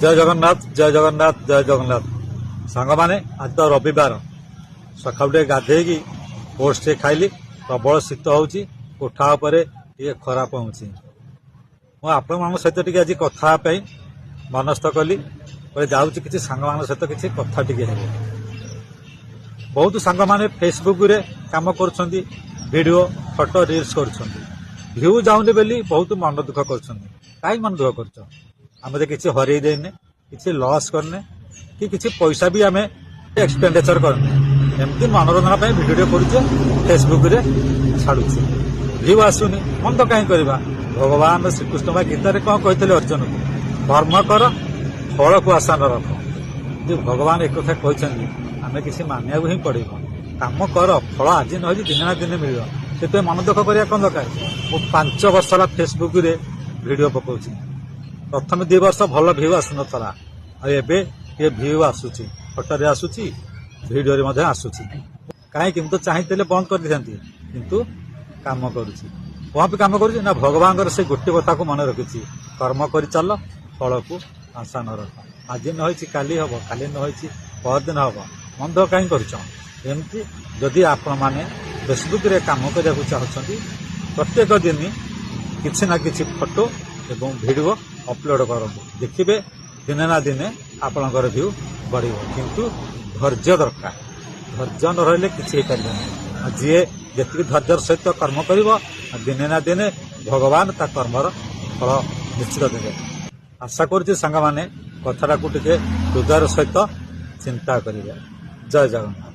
जय जगन्नाथ जय जगन्नाथ जय जगन्नाथ सांग माने आज तो रविवार सकाल गाधे ओट्स खाइली प्रबल शीत होची कोठा उपरे टे खरा पहुँची आपण सहित टे आज कथा मनस्थ कली जाऊँ कि सांग सहित किसी कथा टे बहुत सांग माने फेसबुक रे काम कर वीडियो फोटो रील्स कर भ्यू जाऊनी बोली बहुत मन दुख कर मन दुख कर आम तो किसी हर देने किसी लॉस करने कि किसी पैसा भी आम एक्सपेंडिचर करने एमती मनोरंजन भिडियो करुचे फेसबुक रे छाड़ुचे भ्यू आसुनी मन तो कहीं करवा भगवान श्रीकृष्ण गीतार कौन कहते अर्जुन को कर्म कर फल को आशा न रख जो भगवान एक कथा कहते आम किसी मानिया ही पड़े काम कर फल आज न दिन ना दिन मिल से मन दुख करवा कौन दरकार मु 5 वर्ष है फेसबुक रे वीडियो पकाउछि प्रथम 2 वर्ष भल भ्यू आसुनला ये भ्यू आसूची फोटो रे आसूची वीडियो रे मधे आसूची कहीं तो चाहिए बंद कर दिखाती किंतु काम करुची कौन भी काम करुची ना भगवान से गोटे कथा को मन रखी कर्म कर चल फल को आशा न रख आज न होई काली हम काली न होई परदिन हम मन दुख कहीं करमती जदि आपण मैंने फेसबुक रे काम करने चाहते प्रत्येक दिन किसी ना किसी फोटो एवं वीडियो अपलोड करूँ देखिए दिने ना दिने आपणकर भ्यू बढ़ किंतु धैर्य दरकार धैर्य न रही किसी जी जी धैर्य सहित कर्म कर दिने ना दिने भगवान ता कर्मर फल निश्चित देवे आशा करुच्ची सांग माने कथाटा को टे हृदय सहित चिंता करेंगे जय जगन्नाथ।